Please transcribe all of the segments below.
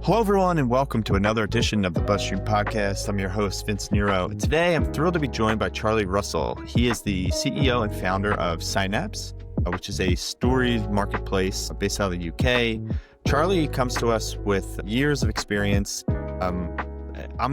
Hello, everyone, and welcome to another edition of the BuzzStream Podcast. I'm your host, Vince Nero. Today, I'm thrilled to be joined by Charlie Russell. He is the CEO and founder of Synapse, which is a stories marketplace based out of the UK. Charlie comes to us with years of experience. I'm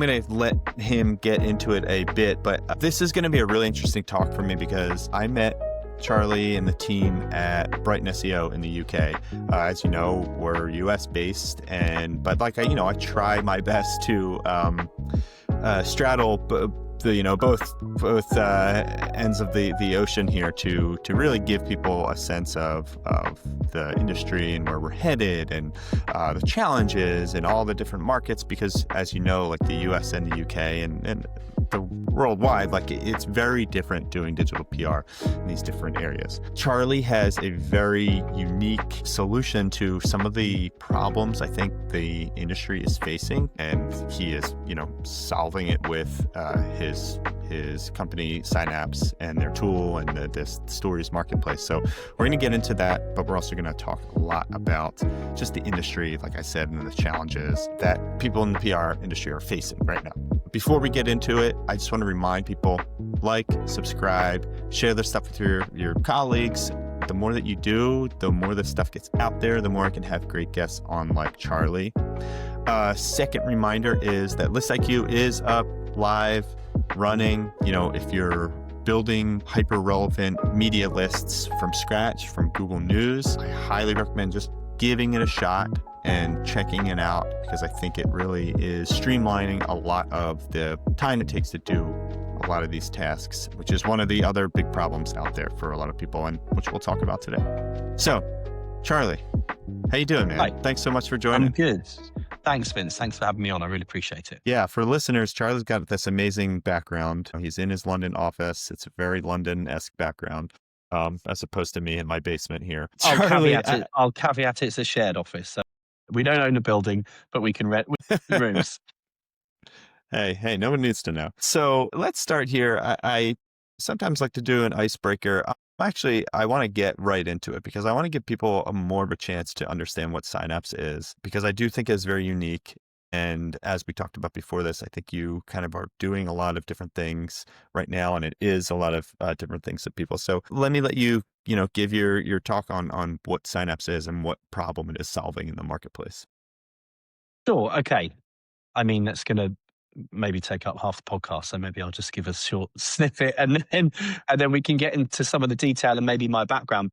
going to let him get into it a bit, but this is going to be a really interesting talk for me because I met Charlie and the team at Brighton SEO in the UK. As you know, we're US based, but I try my best to straddle both ends of the ocean here to really give people a sense of the industry and where we're headed and the challenges and all the different markets, because as you know, like the US and the UK and the worldwide, it's very different doing digital PR in these different areas. Charlie has a very unique solution to some of the problems I think the industry is facing, and he is, solving it with his company Synapse and their tool and this stories marketplace. So we're going to get into that, but we're also going to talk a lot about just the industry, like I said, and the challenges that people in the PR industry are facing right now. Before we get into it, I just want to remind people, subscribe, share this stuff with your colleagues. The more that you do, the more this stuff gets out there, the more I can have great guests on like Charlie. Second reminder is that ListIQ is up, live, running. If you're building hyper-relevant media lists from scratch from Google News, I highly recommend just giving it a shot and checking it out, because I think it really is streamlining a lot of the time it takes to do a lot of these tasks, which is one of the other big problems out there for a lot of people, and which we'll talk about today. So, Charlie, how you doing, man? Hi. Thanks so much for joining. I'm good. Thanks, Vince. Thanks for having me on. I really appreciate it. Yeah, for listeners, Charlie's got this amazing background. He's in his London office. It's a very London-esque background, as opposed to me in my basement here. I'll caveat it's a shared office. So we don't own a building, but we can rent rooms. Hey, no one needs to know. So let's start here. I sometimes like to do an icebreaker. I want to get right into it because I want to give people more of a chance to understand what Synapse is, because I do think it's very unique. And as we talked about before this, I think you kind of are doing a lot of different things right now, and it is a lot of different things to people. So let me let you, give your talk on what Synapse is and what problem it is solving in the marketplace. Sure. Okay. I mean, that's going to maybe take up half the podcast. So maybe I'll just give a short snippet and then we can get into some of the detail and maybe my background.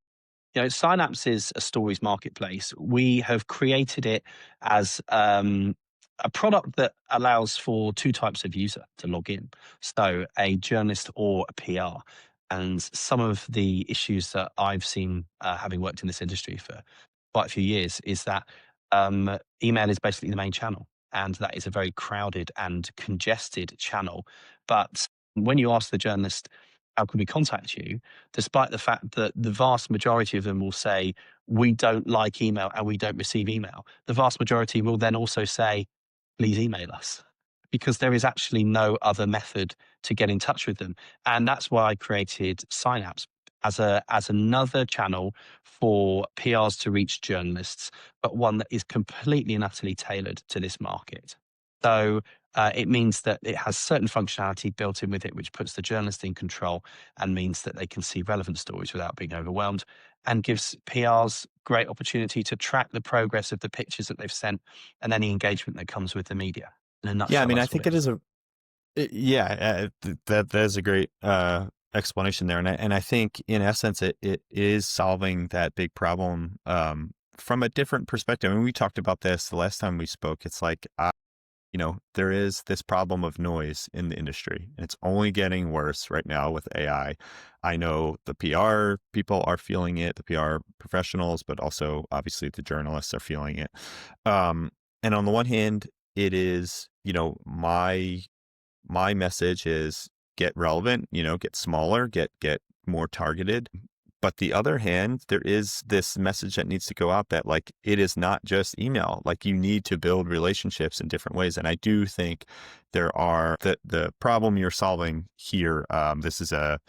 Synapse is a stories marketplace. We have created it as a product that allows for two types of user to log in. So a journalist or a PR. And some of the issues that I've seen, having worked in this industry for quite a few years, is that email is basically the main channel. And that is a very crowded and congested channel. But when you ask the journalist, how can we contact you? Despite the fact that the vast majority of them will say, we don't like email and we don't receive email, the vast majority will then also say, please email us, because there is actually no other method to get in touch with them. And that's why I created Synapse as another channel for PRs to reach journalists, but one that is completely and utterly tailored to this market. So it means that it has certain functionality built in with it, which puts the journalist in control and means that they can see relevant stories without being overwhelmed, and gives PRs great opportunity to track the progress of the pictures that they've sent and any engagement that comes with the media. In a nutshell, yeah, I mean, I think it is that is a great explanation there. And I think in essence, it is solving that big problem from a different perspective. I mean, we talked about this the last time we spoke. It's like, there is this problem of noise in the industry, and it's only getting worse right now with AI. I know the PR people are feeling it, the PR professionals, but also obviously the journalists are feeling it. And on the one hand, it is, my message is get relevant, get smaller, get more targeted. But the other hand, there is this message that needs to go out that it is not just email. You need to build relationships in different ways. And I do think there are the problem you're solving here. This is a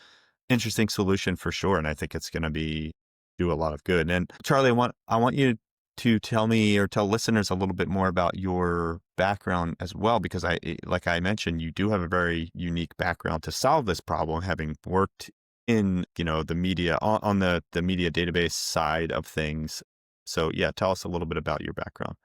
interesting solution for sure. And I think it's going to do a lot of good. And Charlie, I want you to tell me or tell listeners a little bit more about your background as well? Because like I mentioned, you do have a very unique background to solve this problem, having worked in, the media on the media database side of things. So yeah, tell us a little bit about your background.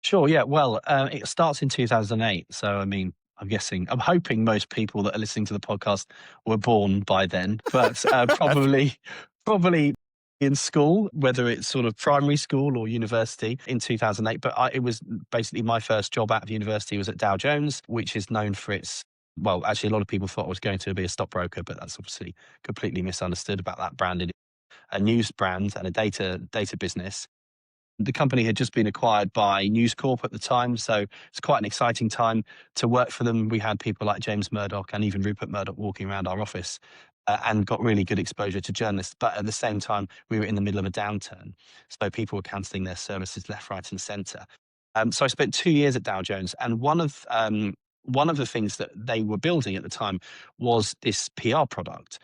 Sure. Yeah. Well, it starts in 2008. So, I mean, I'm hoping most people that are listening to the podcast were born by then, but probably in school, whether it's sort of primary school or university in 2008. But it was basically my first job out of university was at Dow Jones, which is known for its, well, actually, a lot of people thought I was going to be a stockbroker, but that's obviously completely misunderstood about that brand. A news brand and a data business. The company had just been acquired by News Corp at the time, so it's quite an exciting time to work for them. We had people like James Murdoch and even Rupert Murdoch walking around our office, and got really good exposure to journalists. But at the same time, we were in the middle of a downturn, so people were cancelling their services left, right, and centre. So I spent 2 years at Dow Jones, and one of the things that they were building at the time was this PR product.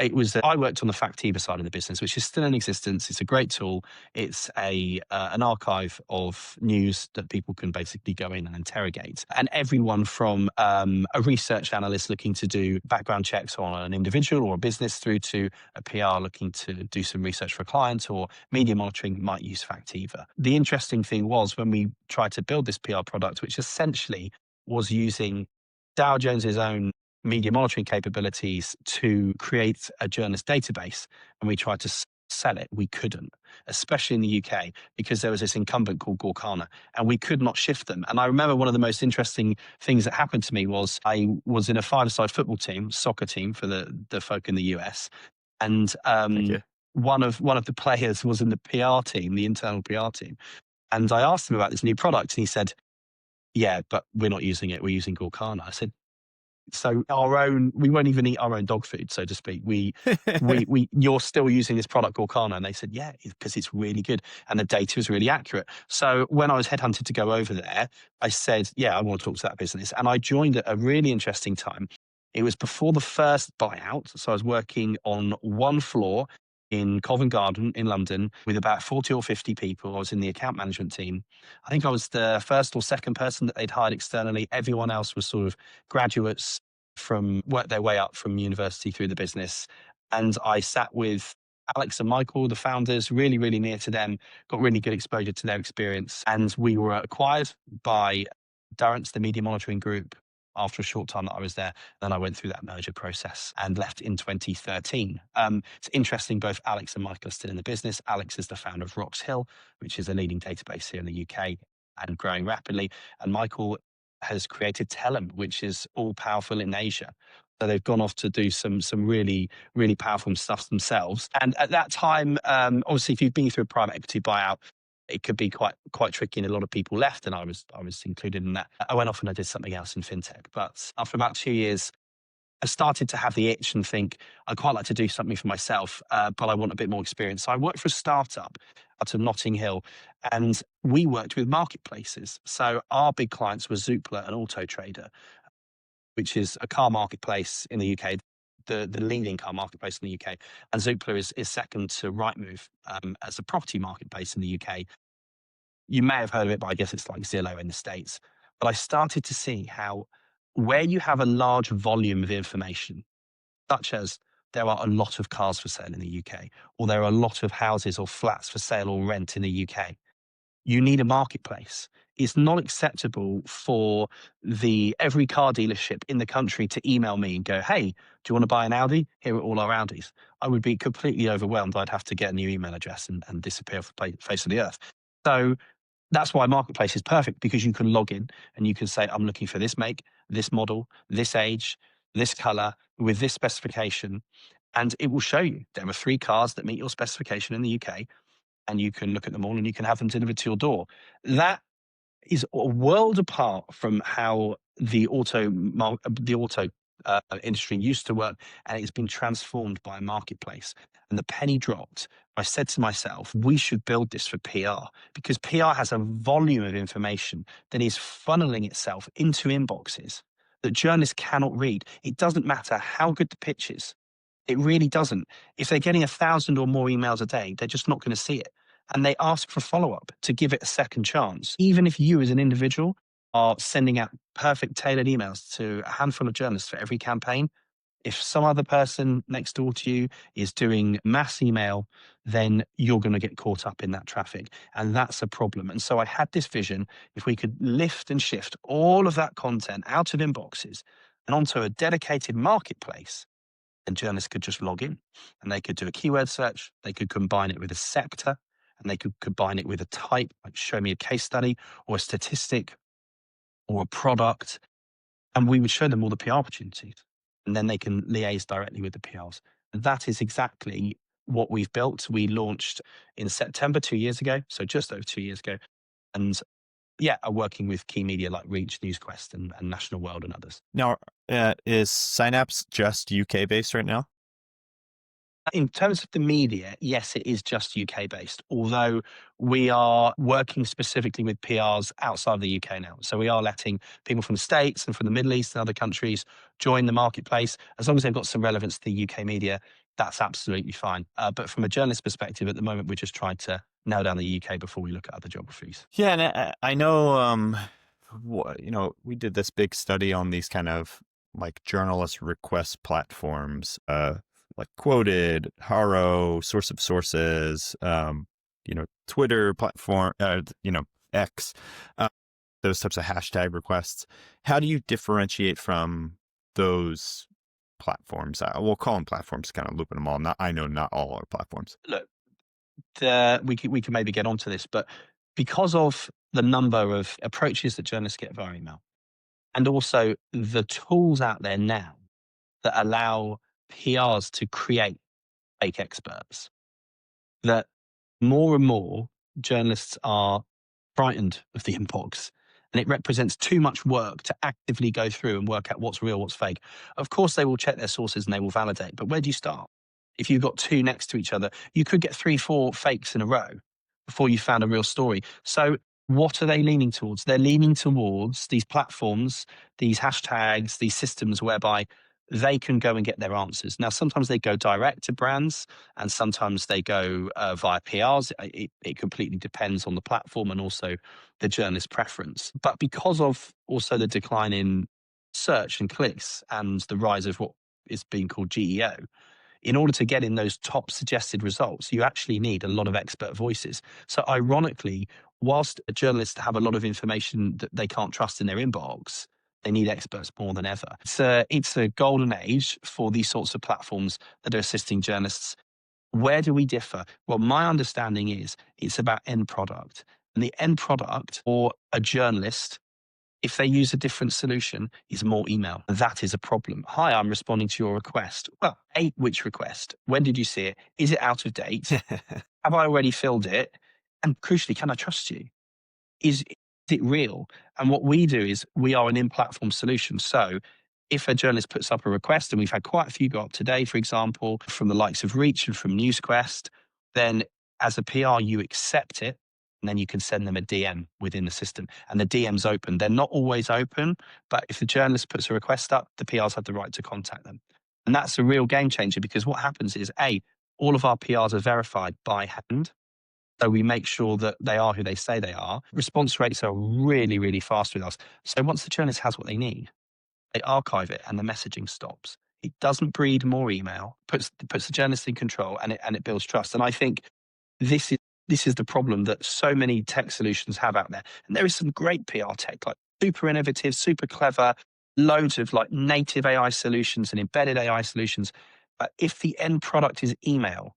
It was I worked on the Factiva side of the business, which is still in existence. It's a great tool. It's an archive of news that people can basically go in and interrogate. And everyone from a research analyst looking to do background checks on an individual or a business through to a PR looking to do some research for a client or media monitoring might use Factiva. The interesting thing was when we tried to build this PR product, which essentially was using Dow Jones's own media monitoring capabilities to create a journalist database, and we tried to sell it. We couldn't, especially in the UK, because there was this incumbent called Gorkana, and we could not shift them. And I remember one of the most interesting things that happened to me was I was in a five-a-side football team, soccer team for the folk in the US, and Thank you. one of the players was in the PR team, the internal PR team, and I asked him about this new product, and he said, "Yeah, but we're not using it. We're using Gorkana." I said, so we won't even eat our own dog food, so to speak. You're still using this product Gorkana, and they said, yeah, because it's really good and the data is really accurate. So when I was headhunted to go over there, I said, yeah, I want to talk to that business, and I joined at a really interesting time. It was before the first buyout, so I was working on one floor in Covent Garden in London with about 40 or 50 people. I was in the account management team. I think I was the first or second person that they'd hired externally. Everyone else was sort of graduates from worked their way up from university through the business. And I sat with Alex and Michael, the founders, really, really near to them, got really good exposure to their experience. And we were acquired by Durrance, the media monitoring group, after a short time that I was there. Then I went through that merger process and left in 2013. It's interesting, both Alex and Michael are still in the business. Alex is the founder of Rox Hill, which is a leading database here in the UK and growing rapidly. And Michael has created Tellem, which is all powerful in Asia. So they've gone off to do some really, really powerful stuff themselves. And at that time, obviously, if you've been through a private equity buyout, it could be quite tricky, and a lot of people left, and I was included in that. I went off and I did something else in fintech, but after about 2 years, I started to have the itch and think I'd quite like to do something for myself, but I want a bit more experience. So I worked for a startup out of Notting Hill, and we worked with marketplaces. So our big clients were Zoopla and Auto Trader, which is a car marketplace in the UK. The leading car marketplace in the UK, and Zoopla is second to Rightmove as a property marketplace in the UK. You may have heard of it, but I guess it's like Zillow in the States. But I started to see how where you have a large volume of information, such as there are a lot of cars for sale in the UK, or there are a lot of houses or flats for sale or rent in the UK, you need a marketplace. It's not acceptable for every car dealership in the country to email me and go, hey, do you want to buy an Audi? Here are all our Audis. I would be completely overwhelmed. I'd have to get a new email address and disappear off the face of the earth. So that's why Marketplace is perfect, because you can log in and you can say, I'm looking for this make, this model, this age, this color, with this specification. And it will show you there are 3 cars that meet your specification in the UK, and you can look at them all and you can have them delivered to your door. That is a world apart from how the auto industry used to work, and it's been transformed by a marketplace. And the penny dropped. I said to myself, we should build this for PR, because PR has a volume of information that is funneling itself into inboxes that journalists cannot read. It doesn't matter how good the pitch is. It really doesn't. If they're getting 1,000 or more emails a day, they're just not going to see it. and they ask for follow up to give it a second chance. Even if you as an individual are sending out perfect tailored emails to a handful of journalists for every campaign, if some other person next door to you is doing mass email, then you're going to get caught up in that traffic. And that's a problem. And so I had this vision, if we could lift and shift all of that content out of inboxes and onto a dedicated marketplace, and journalists could just log in and they could do a keyword search, they could combine it with a sector, and they could combine it with a type, like show me a case study or a statistic or a product, and we would show them all the PR opportunities. And then they can liaise directly with the PRs. And that is exactly what we've built. We launched in September 2 years ago, so just over 2 years ago. And yeah, are working with key media like Reach, Newsquest, and National World and others. Now, is Synapse just UK based right now? In terms of the media, yes, it is just UK based, although we are working specifically with PRs outside of the UK now. So we are letting people from the States and from the Middle East and other countries join the marketplace. As long as they've got some relevance to the UK media, that's absolutely fine. But from a journalist perspective, at the moment, we're just trying to nail down the UK before we look at other geographies. Yeah, and I know, we did this big study on these kind of like journalist request platforms, like Quoted, Haro, Source of Sources, Twitter platform, X, those types of hashtag requests. How do you differentiate from those platforms? We'll call them platforms, kind of looping them all. I know not all are platforms. Look, we can maybe get onto this, but because of the number of approaches that journalists get via email, and also the tools out there now that allow PRs to create fake experts, that more and more journalists are frightened of the inbox, and it represents too much work to actively go through and work out what's real, what's fake. Of course, they will check their sources and they will validate, but where do you start? If you've got two next to each other, you could get 3, 4 fakes in a row before you found a real story. So what are they leaning towards? They're leaning towards these platforms, these hashtags, these systems whereby they can go and get their answers. Now, sometimes they go direct to brands and sometimes they go via PRs. It completely depends on the platform and also the journalist preference. But because of also the decline in search and clicks and the rise of what is being called GEO, in order to get in those top suggested results, you actually need a lot of expert voices. So ironically, whilst journalists have a lot of information that they can't trust in their inbox, they need experts more than ever. It's a golden age for these sorts of platforms that are assisting journalists. Where do we differ? Well, my understanding is it's about end product. And the end product for a journalist, if they use a different solution, is more email. That is a problem. Hi, I'm responding to your request. Well, which request? When did you see it? Is it out of date? Have I already filled it? And crucially, can I trust you? Is it real? And what we do is we are an in-platform solution. So if a journalist puts up a request, and we've had quite a few go up today, for example, from the likes of Reach and from Newsquest, then as a PR, you accept it, and then you can send them a DM within the system. And the DM's open. They're not always open, but if the journalist puts a request up, the PRs have the right to contact them. And that's a real game changer because what happens is, all of our PRs are verified by hand. So we make sure that they are who they say they are. Response rates are really, really fast with us. So once the journalist has what they need, they archive it and the messaging stops. It doesn't breed more email, puts the journalist in control, and it builds trust. And I think this is the problem that so many tech solutions have out there. And there is some great PR tech, like super innovative, super clever, loads of like native AI solutions and embedded AI solutions. But if the end product is email,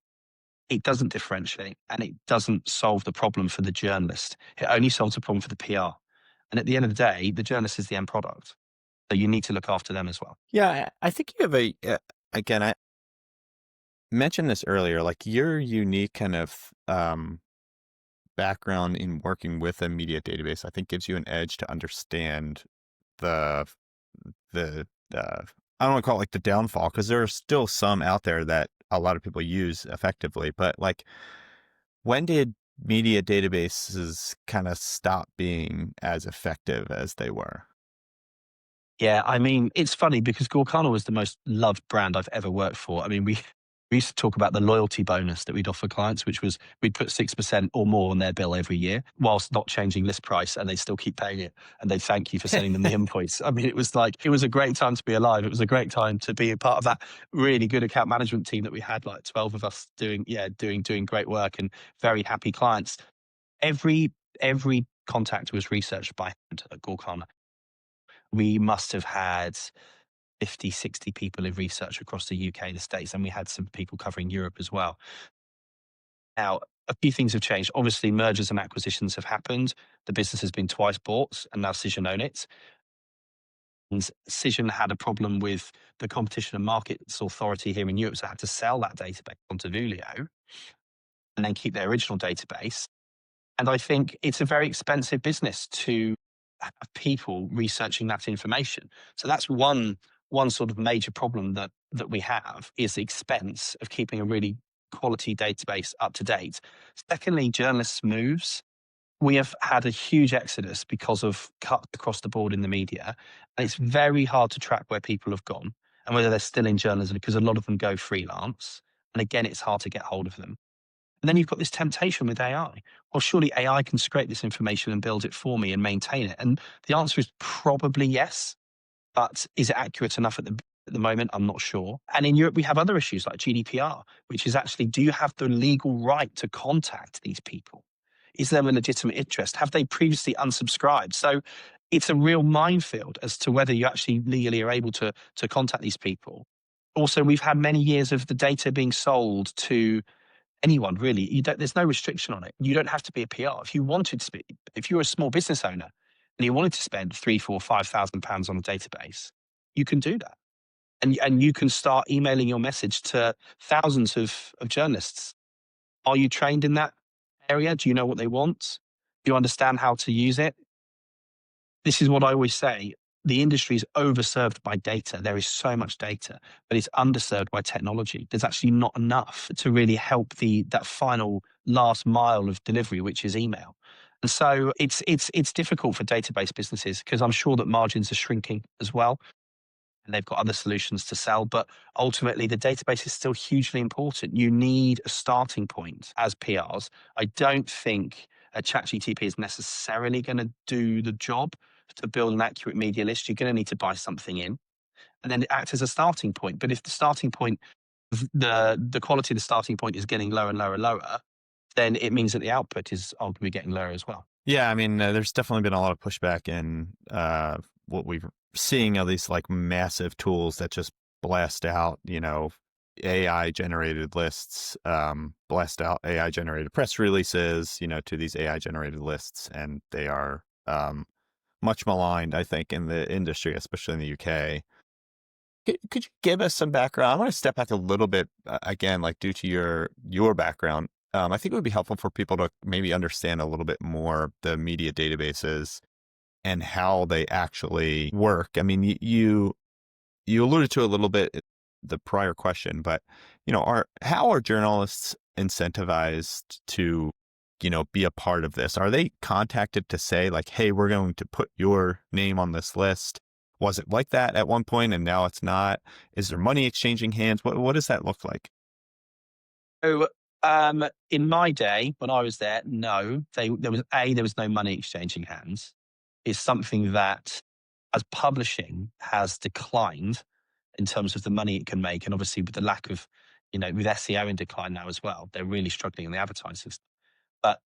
it doesn't differentiate and it doesn't solve the problem for the journalist. It only solves the problem for the PR. And at the end of the day, the journalist is the end product. So you need to look after them as well. Yeah, I think you have again, I mentioned this earlier, like your unique kind of background in working with a media database, I think gives you an edge to understand the I don't want to call it like the downfall, because there are still some out there that a lot of people use effectively, but like, when did media databases kind of stop being as effective as they were? Yeah, I mean, it's funny because Gorkana was the most loved brand I've ever worked for. I mean, We used to talk about the loyalty bonus that we'd offer clients, which was we'd put 6% or more on their bill every year whilst not changing list price, and they still keep paying it. And they thank you for sending them the invoice. I mean, it was a great time to be alive. It was a great time to be a part of that really good account management team that we had, like 12 of us doing great work and very happy clients. Every contact was researched by hand at Gorkana. We must have had 50, 60 people in research across the UK, the States, and we had some people covering Europe as well. Now, a few things have changed. Obviously, mergers and acquisitions have happened. The business has been twice bought, and now Cision own it. And Cision had a problem with the Competition and Markets Authority here in Europe, so had to sell that database onto Vulio and then keep their original database. And I think it's a very expensive business to have people researching that information. So that's one sort of major problem that we have is the expense of keeping a really quality database up to date. Secondly, journalists' moves. We have had a huge exodus because of cuts across the board in the media. And it's very hard to track where people have gone and whether they're still in journalism because a lot of them go freelance. And again, it's hard to get hold of them. And then you've got this temptation with AI. Well, surely AI can scrape this information and build it for me and maintain it. And the answer is probably yes. But is it accurate enough at the moment? I'm not sure. And in Europe, we have other issues like GDPR, which is actually, do you have the legal right to contact these people? Is there a legitimate interest? Have they previously unsubscribed? So it's a real minefield as to whether you actually legally are able to contact these people. Also, we've had many years of the data being sold to anyone, really. There's no restriction on it. You don't have to be a PR. If you wanted to be, if you're a small business owner and you wanted to spend £3,000, £4,000, £5,000 on a database, you can do that. And you can start emailing your message to thousands of journalists. Are you trained in that area? Do you know what they want? Do you understand how to use it? This is what I always say. The industry is overserved by data. There is so much data, but it's underserved by technology. There's actually not enough to really help that final last mile of delivery, which is email. And so it's difficult for database businesses because I'm sure that margins are shrinking as well. And they've got other solutions to sell. But ultimately, the database is still hugely important. You need a starting point as PRs. I don't think a ChatGTP is necessarily going to do the job to build an accurate media list. You're going to need to buy something in and then it acts as a starting point. But if the starting point, the quality of the starting point is getting lower and lower and lower, then it means that the output is arguably getting lower as well. Yeah, I mean, there's definitely been a lot of pushback in what we're seeing of these like massive tools that just blast out, AI generated lists, blast out AI generated press releases, to these AI generated lists. And they are much maligned, I think, in the industry, especially in the UK. Could you give us some background? I want to step back a little bit, again, like due to your background. I think it would be helpful for people to maybe understand a little bit more the media databases and how they actually work. I mean, you alluded to a little bit in the prior question, but how are journalists incentivized to be a part of this? Are they contacted to say like, hey, we're going to put your name on this list? Was it like that at one point and now it's not? Is there money exchanging hands? What does that look like? So in my day, when I was there, no, there was no money exchanging hands. It's something that as publishing has declined in terms of the money it can make. And obviously with the lack of, with SEO in decline now as well, they're really struggling in the advertisers. But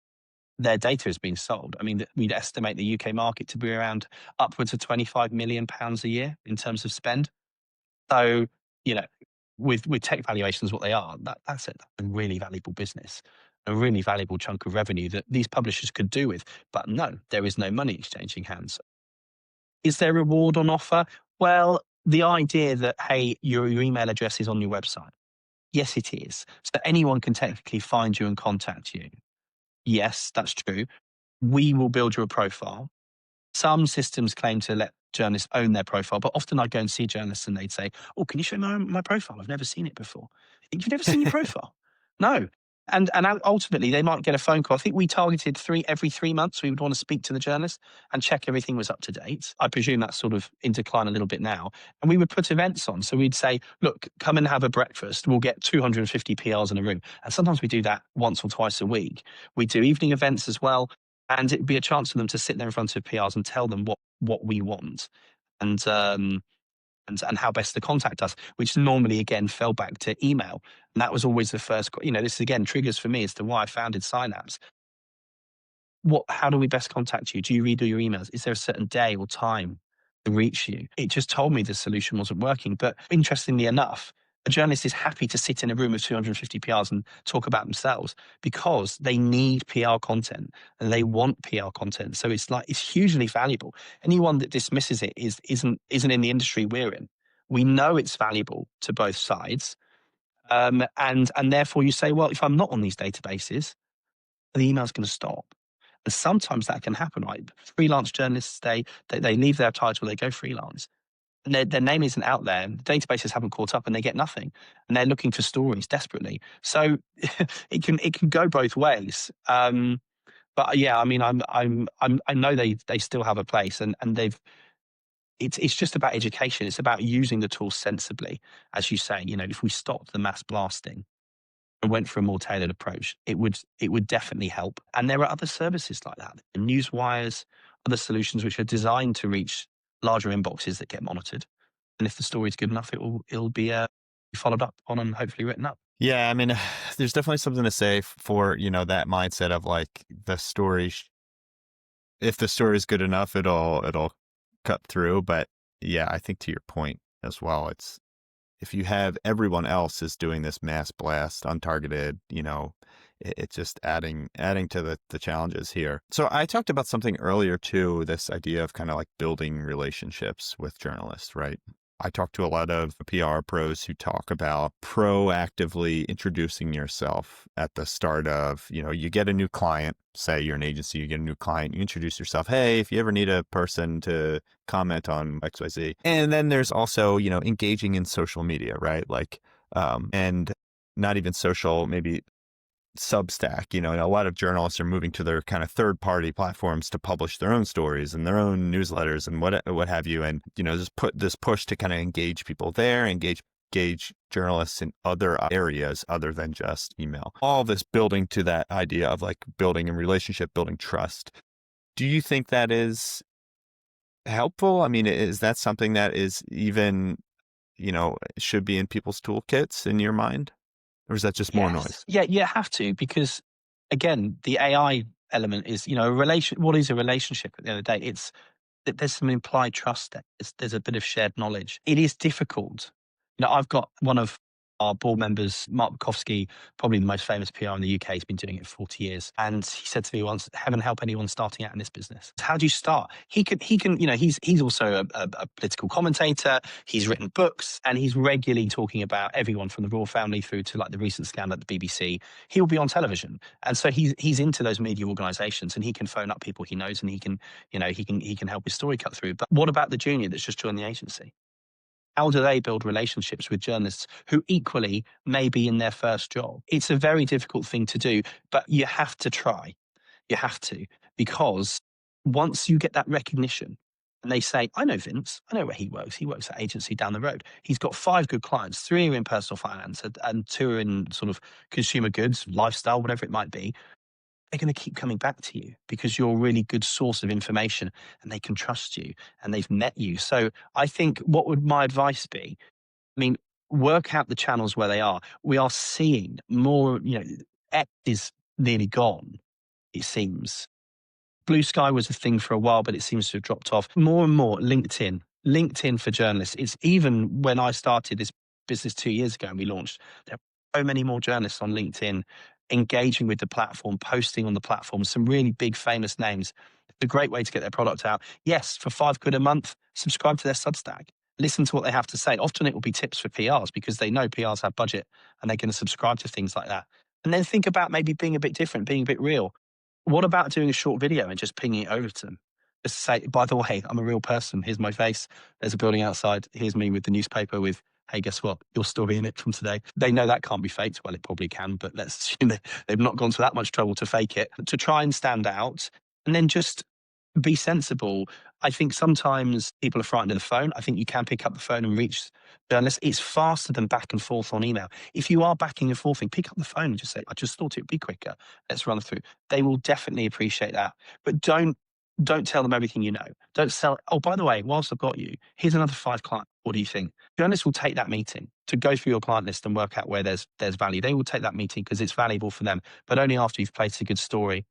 their data is being sold. I mean, we'd estimate the UK market to be around upwards of £25 million a year in terms of spend. So, with tech valuations, what they are, that's a really valuable business, a really valuable chunk of revenue that these publishers could do with. But no, there is no money exchanging hands. Is there reward on offer? Well, the idea that, hey, your email address is on your website. Yes, it is. So anyone can technically find you and contact you. Yes, that's true. We will build you a profile. Some systems claim to let journalists own their profile, but often I go and see journalists and they'd say, oh, can you show my profile? I've never seen it before. You've never seen your profile? No. And ultimately, they might get a phone call. I think we targeted every 3 months. We would want to speak to the journalist and check everything was up to date. I presume that's sort of in decline a little bit now. And we would put events on. So we'd say, look, come and have a breakfast. We'll get 250 PRs in a room. And sometimes we do that once or twice a week. We do evening events as well. And it'd be a chance for them to sit there in front of PRs and tell them what we want. And how best to contact us, which normally again fell back to email. And that was always the first, this again triggers for me as to why I founded Synapse. How do we best contact you? Do you read all your emails? Is there a certain day or time to reach you? It just told me the solution wasn't working. But interestingly enough, a journalist is happy to sit in a room of 250 PRs and talk about themselves because they need PR content and they want PR content. So it's hugely valuable. Anyone that dismisses it isn't in the industry we're in. We know it's valuable to both sides. And therefore you say, well, if I'm not on these databases, the email's going to stop. And sometimes that can happen, right? Freelance journalists, they leave their title, they go freelance. And their name isn't out there. The databases haven't caught up, and they get nothing. And they're looking for stories desperately. So it can go both ways. But yeah, I mean, I know they still have a place, and it's just about education. It's about using the tools sensibly, as you say. If we stopped the mass blasting and went for a more tailored approach, it would definitely help. And there are other services like that, newswires, other solutions which are designed to reach larger inboxes that get monitored. And if the story's good enough, it'll be followed up on and hopefully written up. Yeah, I mean, there's definitely something to say for, that mindset of like the story. If the story is good enough, it'll cut through. But yeah, I think to your point as well, it's if you have everyone else is doing this mass blast untargeted, it's just adding to the challenges here. So I talked about something earlier too, this idea of kind of like building relationships with journalists, right? I talk to a lot of PR pros who talk about proactively introducing yourself at the start of, you get a new client, say you're an agency, you get a new client, you introduce yourself. Hey, if you ever need a person to comment on XYZ. And then there's also, engaging in social media, right? Like, and not even social, maybe Substack, and a lot of journalists are moving to their kind of third-party platforms to publish their own stories and their own newsletters and what have you. And, just put this push to kind of engage people there, engage journalists in other areas other than just email. All this building to that idea of like building a relationship, building trust. Do you think that is helpful? I mean, is that something that is even, should be in people's toolkits in your mind? Or is that just more noise? Yeah, you have to, because again, the AI element is, what is a relationship at the end of the day? There's some implied trust there. There's a bit of shared knowledge. It is difficult. I've got one of our board members, Mark Bukowski, probably the most famous PR in the UK. He's been doing it for 40 years. And he said to me once, heaven help anyone starting out in this business. How do you start? He can, he's also a political commentator. He's written books, and he's regularly talking about everyone from the royal family through to like the recent scandal at the BBC. He'll be on television. And so he's into those media organizations, and he can phone up people he knows, and he can help his story cut through. But what about the junior that's just joined the agency? How do they build relationships with journalists who equally may be in their first job? It's a very difficult thing to do, but you have to try. You have to, because once you get that recognition and they say, I know Vince, I know where he works. He works at agency down the road. He's got 5 good clients, 3 are in personal finance and 2 are in sort of consumer goods, lifestyle, whatever it might be. They're going to keep coming back to you because you're a really good source of information, and they can trust you and they've met you. So I think, what would my advice be? I mean, work out the channels where they are. We are seeing more, X is nearly gone, it seems. Blue Sky was a thing for a while, but it seems to have dropped off. More and more LinkedIn for journalists. It's even when I started this business 2 years ago and we launched, there are so many more journalists on LinkedIn engaging with the platform, posting on the platform, some really big famous names. It's a great way to get their product out. Yes, for £5 a month, subscribe to their Substack. Listen to what they have to say. Often it will be tips for PRs because they know PRs have budget and they're going to subscribe to things like that. And then think about maybe being a bit different, being a bit real. What about doing a short video and just pinging it over to them? Just say, by the way, I'm a real person. Here's my face. There's a building outside. Here's me with the newspaper with hey, guess what? Your story in it from today. They know that can't be faked. Well, it probably can, but let's assume they've not gone to that much trouble to fake it, to try and stand out. And then just be sensible. I think sometimes people are frightened of the phone. I think you can pick up the phone and reach journalists. It's faster than back and forth on email. If you are backing and forthing, pick up the phone and just say, I just thought it would be quicker. Let's run through. They will definitely appreciate that. But don't tell them everything you know. Don't sell. Oh, by the way, whilst I've got you, here's another 5 clients. What do you think? Journalists will take that meeting to go through your client list and work out where there's value. They will take that meeting because it's valuable for them, but only after you've placed a good story.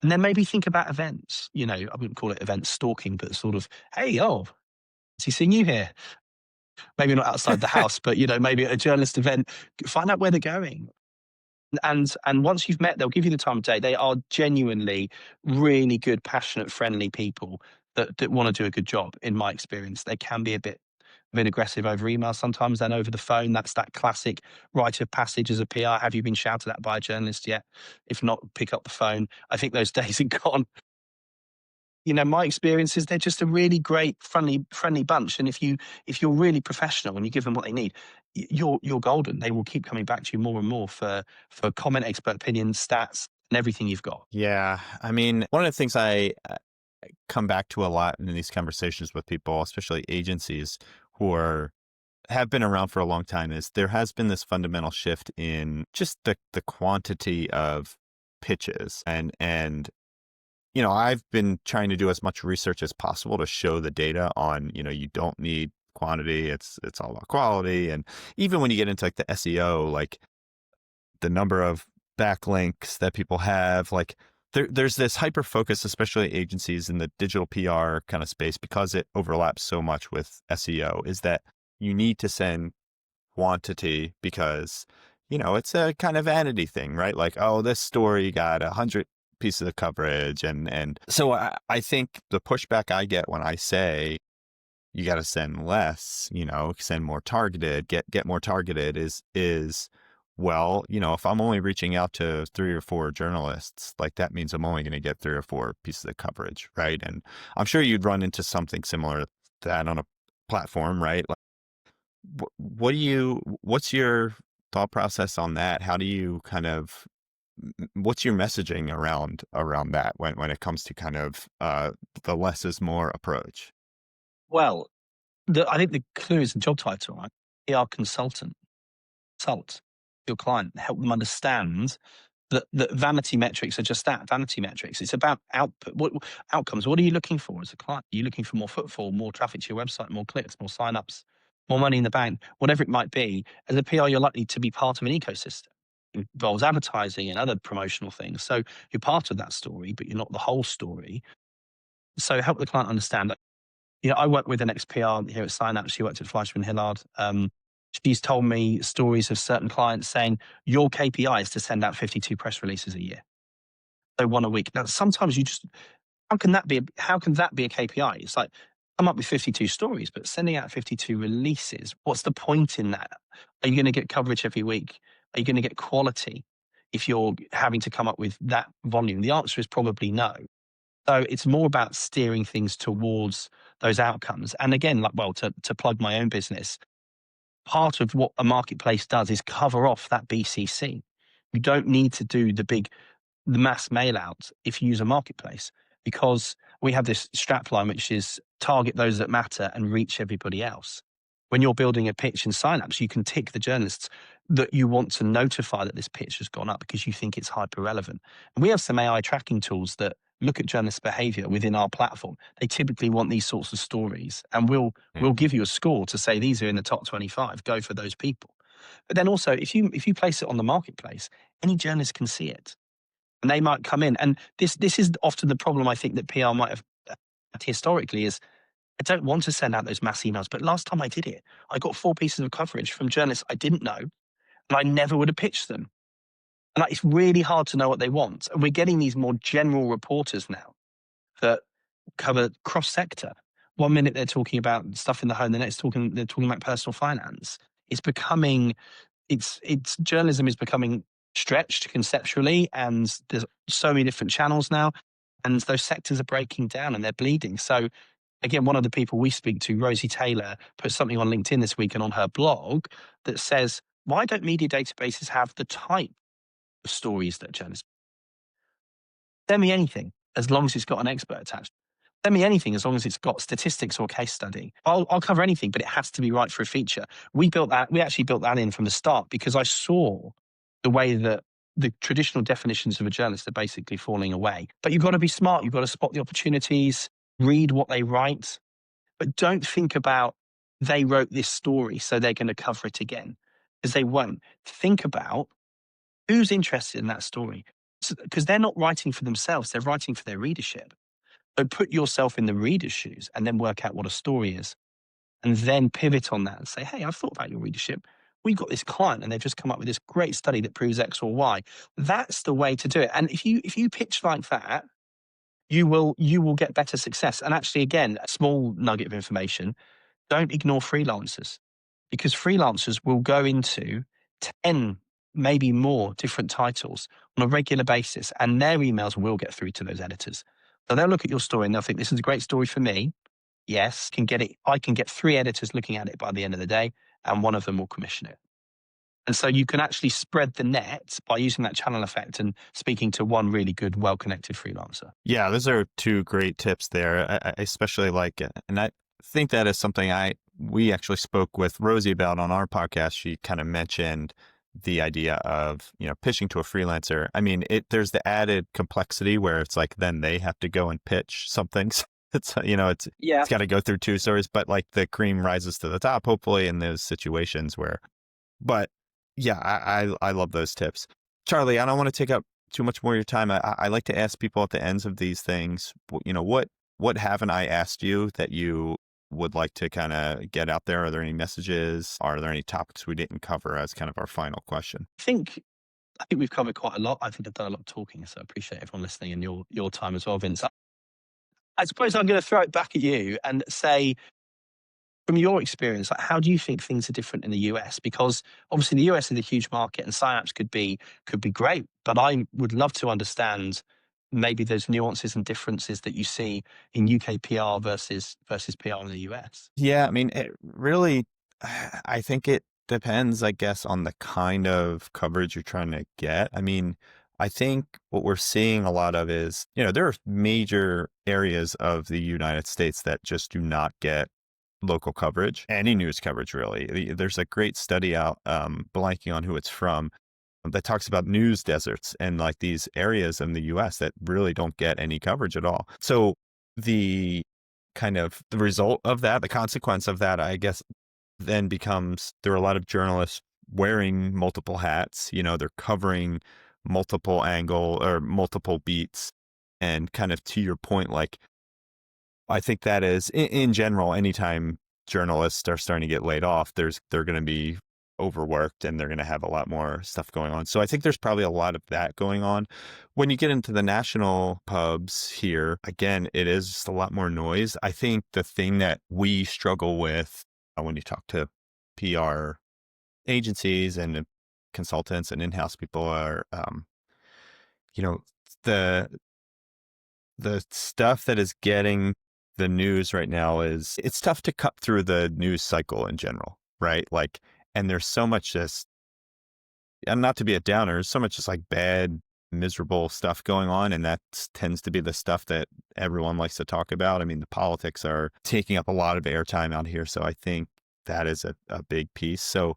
And then maybe think about events. I wouldn't call it event stalking, but sort of, hey, has he seen you here? Maybe not outside the house, but maybe at a journalist event, find out where they're going. And once you've met, they'll give you the time of day. They are genuinely really good, passionate, friendly people that want to do a good job. In my experience, they can be a bit aggressive over email sometimes than over the phone. That's that classic rite of passage as a PR. Have you been shouted at by a journalist yet? If not, pick up the phone. I think those days are gone. My experience is they're just a really great, friendly bunch. And if you're really professional and you give them what they need, you're golden. They will keep coming back to you more and more for comment, expert opinions, stats, and everything you've got. Yeah. I mean, one of the things I come back to a lot in these conversations with people, especially agencies who have been around for a long time, is there has been this fundamental shift in just the quantity of pitches. And I've been trying to do as much research as possible to show the data on, you don't need quantity. It's all about quality. And even when you get into like the SEO, like the number of backlinks that people have, like there's this hyper focus, especially agencies in the digital PR kind of space, because it overlaps so much with SEO, is that you need to send quantity because, it's a kind of vanity thing, right? Like, oh, this story got 100 pieces of coverage. And so I think the pushback I get when I say you got to send less, send more targeted, get more targeted is, well, if I'm only reaching out to 3 or 4 journalists, like that means I'm only going to get 3 or 4 pieces of coverage, right? And I'm sure you'd run into something similar to that on a platform, right? Like, what's your thought process on that? How do you what's your messaging around that when it comes to kind of the less is more approach? Well, I think the clue is the job title, right? PR consultant. Consult your client, help them understand that vanity metrics are just that, vanity metrics. It's about outcomes. What are you looking for as a client? Are you looking for more footfall, more traffic to your website, more clicks, more signups, more money in the bank, whatever it might be? As a PR, you're likely to be part of an ecosystem. It involves advertising and other promotional things. So you're part of that story, but you're not the whole story. So help the client understand that. I work with an ex-PR here at Synapse. She worked at Fleischman Hillard. She's told me stories of certain clients saying, your KPI is to send out 52 press releases a year. So 1 a week. Now, sometimes how can that be a KPI? It's like, come up with 52 stories, but sending out 52 releases, what's the point in that? Are you going to get coverage every week? Are you going to get quality if you're having to come up with that volume? The answer is probably no. So it's more about steering things towards those outcomes. And again, to plug my own business, part of what a marketplace does is cover off that BCC. You don't need to do the mass mail out if you use a marketplace, because we have this strapline, which is target those that matter and reach everybody else. When you're building a pitch in Synapse, you can tick the journalists that you want to notify that this pitch has gone up because you think it's hyper relevant. And we have some AI tracking tools that look at journalist behavior within our platform. They typically want these sorts of stories, and we'll give you a score to say these are in the top 25. Go for those people. But then also, if you place it on the marketplace, any journalist can see it, and they might come in. And this is often the problem I think that PR might have had historically is, I don't want to send out those mass emails, but last time I did it, I got 4 pieces of coverage from journalists I didn't know, and I never would have pitched them. And it's really hard to know what they want. And we're getting these more general reporters now that cover cross-sector. 1 minute they're talking about stuff in the home, the next they're talking about personal finance. It's journalism is becoming stretched conceptually, and there's so many different channels now, and those sectors are breaking down and they're bleeding. So Again, one of the people we speak to, Rosie Taylor, put something on LinkedIn this week and on her blog that says, why don't media databases have the type of stories that journalists? Send me anything as long as it's got an expert attached. Send me anything as long as it's got statistics or case study. I'll cover anything, but it has to be right for a feature. We actually built that in from the start because I saw the way that the traditional definitions of a journalist are basically falling away. But you've got to be smart. You've got to spot the opportunities, read what they write, but don't think about they wrote this story, so they're going to cover it again, because they won't. Think about who's interested in that story, because they're not writing for themselves, they're writing for their readership. So put yourself in the reader's shoes and then work out what a story is. And then pivot on that and say, hey, I've thought about your readership. We've got this client and they've just come up with this great study that proves X or Y. That's the way to do it. And if you pitch like that, you will get better success. And actually, again, a small nugget of information, don't ignore freelancers, because freelancers will go into 10, maybe more different titles on a regular basis, and their emails will get through to those editors. So they'll look at your story and they'll think, this is a great story for me. Yes, can get it. I can get 3 editors looking at it by the end of the day, and one of them will commission it. And so you can actually spread the net by using that channel effect and speaking to one really good, well-connected freelancer. Yeah, those are 2 great tips there. I especially like it. And I think that is something we actually spoke with Rosie about on our podcast. She kind of mentioned the idea of, pitching to a freelancer. I mean, there's the added complexity where it's like, then they have to go and pitch something. It's, it's got to go through 2 stories, but like the cream rises to the top, hopefully, in those situations but yeah, I love those tips. Charlie, I don't want to take up too much more of your time. I like to ask people at the ends of these things, what haven't I asked you that you would like to kind of get out there? Are there any messages? Are there any topics we didn't cover as kind of our final question? I think we've covered quite a lot. I think I've done a lot of talking, so I appreciate everyone listening and your time as well, Vince. I suppose I'm going to throw it back at you and say, from your experience, like, how do you think things are different in the US? Because obviously the US is a huge market and Synapse could be great, but I would love to understand maybe those nuances and differences that you see in UK PR versus PR in the US. Yeah, I mean, it really, I think it depends, I guess, on the kind of coverage you're trying to get. I mean, I think what we're seeing a lot of is, there are major areas of the United States that just do not get local coverage, any news coverage, really. There's a great study out, blanking on who it's from, that talks about news deserts and like these areas in the US that really don't get any coverage at all. So the result of that, the consequence of that, I guess, then becomes there are a lot of journalists wearing multiple hats. They're covering multiple angle or multiple beats. And kind of to your point, like, I think that is in general, anytime journalists are starting to get laid off, they're going to be overworked and they're going to have a lot more stuff going on. So I think there's probably a lot of that going on. When you get into the national pubs here, again, it is just a lot more noise. I think the thing that we struggle with when you talk to PR agencies and consultants and in-house people are, the stuff that is getting the news right now it's tough to cut through the news cycle in general, right? Like, and there's so much and not to be a downer, there's so much just like bad, miserable stuff going on. And that tends to be the stuff that everyone likes to talk about. I mean, the politics are taking up a lot of airtime out here. So I think that is a big piece. So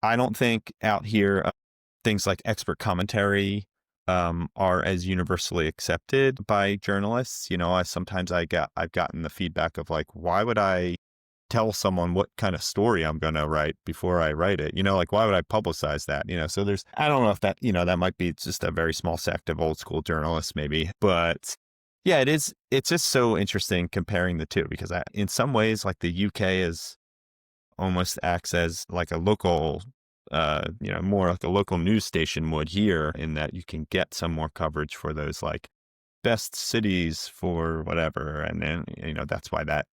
I don't think out here, things like expert commentary are as universally accepted by journalists. Sometimes I've gotten the feedback of like, why would I tell someone what kind of story I'm going to write before I write it? Like, why would I publicize that? So I don't know if that, that might be just a very small sect of old school journalists maybe, but yeah, it's just so interesting comparing the two, because in some ways, like, the UK is almost acts as like a local more like a local news station would here, in that you can get some more coverage for those like best cities for whatever. And then, that's why that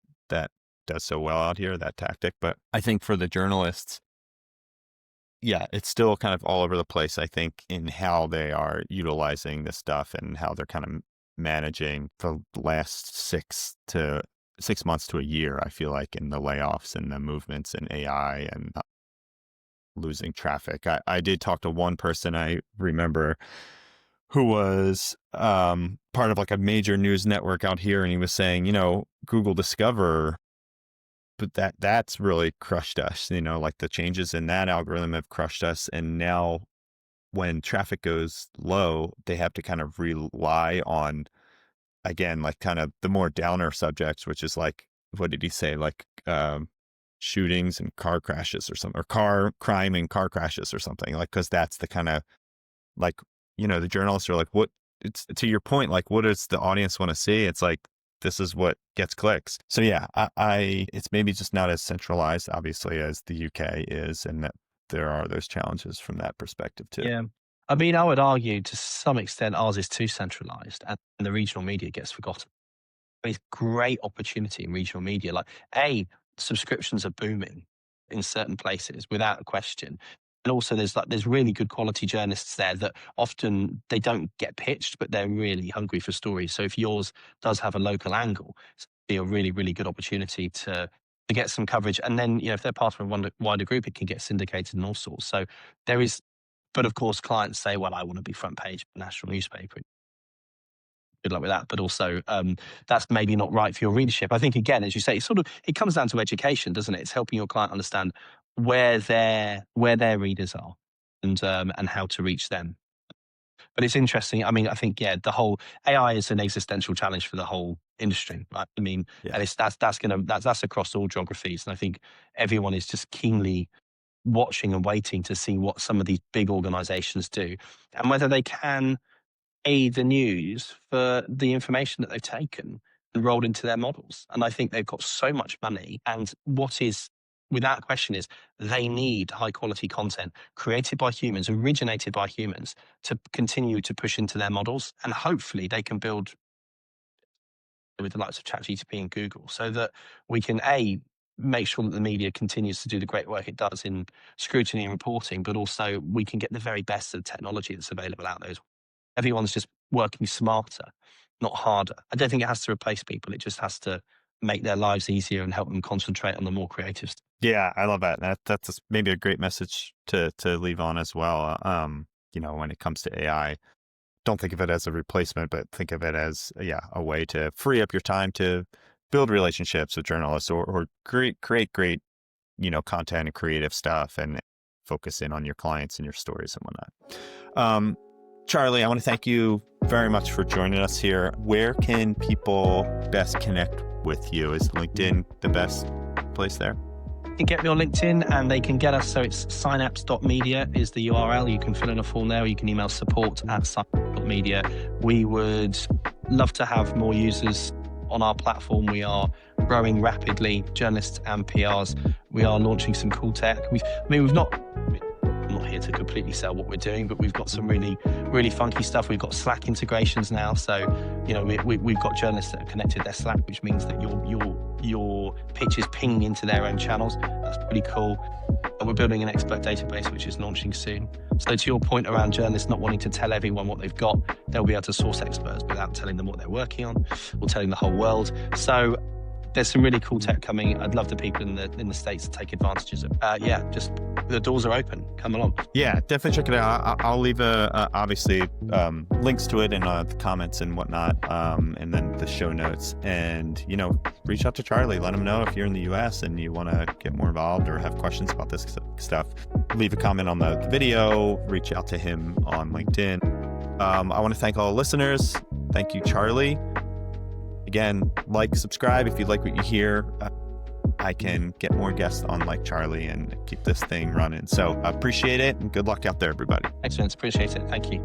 does so well out here, that tactic. But I think for the journalists, yeah, it's still kind of all over the place, I think, in how they are utilizing this stuff and how they're kind of managing the last 6 to 6 months to a year, I feel like, in the layoffs and the movements in AI and losing traffic. I did talk to one person I remember who was part of like a major news network out here, and he was saying, Google Discover, but that's really crushed us. Like the changes in that algorithm have crushed us, and now when traffic goes low, they have to kind of rely on, again, like kind of the more downer subjects, which is like, what did he say? Like shootings and car crashes or something, or car crime and car crashes or something, like, because that's the kind of like, the journalists are like, what, it's to your point, like, what does the audience want to see? It's like, this is what gets clicks. So yeah, it's maybe just not as centralized, obviously, as the UK is, and that there are those challenges from that perspective too. Yeah. I mean, I would argue to some extent ours is too centralized and the regional media gets forgotten. There's great opportunity in regional media. Like, subscriptions are booming in certain places without a question. And also there's really good quality journalists there that often they don't get pitched, but they're really hungry for stories. So if yours does have a local angle, it's be a really, really good opportunity to get some coverage. And then, if they're part of a wider group, it can get syndicated and all sorts. So there is, but of course clients say, well, I want to be front page of a national newspaper. Good luck with that. But also, that's maybe not right for your readership. I think, again, as you say, it comes down to education, doesn't it? It's helping your client understand where their readers are and how to reach them. But it's interesting. I mean, I think, the whole AI is an existential challenge for the whole industry, right? I mean, Yeah. and that's across all geographies. And I think everyone is just keenly watching and waiting to see what some of these big organizations do and whether they can aid the news for the information that they've taken and rolled into their models. And I think they've got so much money. And what is, without question, is they need high quality content created by humans, originated by humans, to continue to push into their models. And hopefully they can build with the likes of ChatGPT and Google so that we can make sure that the media continues to do the great work it does in scrutiny and reporting, but also we can get the very best of the technology that's available out there. Everyone's just working smarter, not harder. I don't think it has to replace people. It just has to make their lives easier and help them concentrate on the more creative stuff. Yeah, I love that. That's maybe a great message to leave on as well. When it comes to AI, don't think of it as a replacement, but think of it as a way to free up your time to build relationships with journalists or create great, content and creative stuff and focus in on your clients and your stories and whatnot. Charlie, I want to thank you very much for joining us here. Where can people best connect with you? Is LinkedIn the best place there? You can get me on LinkedIn and they can get us. So it's synapse.media is the URL. You can fill in a form there, or you can email support@synapse.media. We would love to have more users on our platform. We are growing rapidly, journalists and PRs. We are launching some cool tech. I'm not here to completely sell what we're doing, but we've got some really, really funky stuff. We've got Slack integrations now. So, we've got journalists that have connected their Slack, which means that your pitch is pinging into their own channels. That's pretty cool. And we're building an expert database, which is launching soon. So to your point around journalists not wanting to tell everyone what they've got, they'll be able to source experts without telling them what they're working on or telling the whole world. So there's some really cool tech coming. I'd love the people in the States to take advantages of it. Just the doors are open. Come along. Yeah, definitely check it out. I'll leave obviously links to it in the comments and whatnot, and then the show notes. And reach out to Charlie. Let him know if you're in the U.S. and you want to get more involved or have questions about this stuff. Leave a comment on the video. Reach out to him on LinkedIn. I want to thank all the listeners. Thank you, Charlie. Again, subscribe if you like what you hear. I can get more guests on like Charlie and keep this thing running. So appreciate it and good luck out there, everybody. Excellent. Appreciate it. Thank you.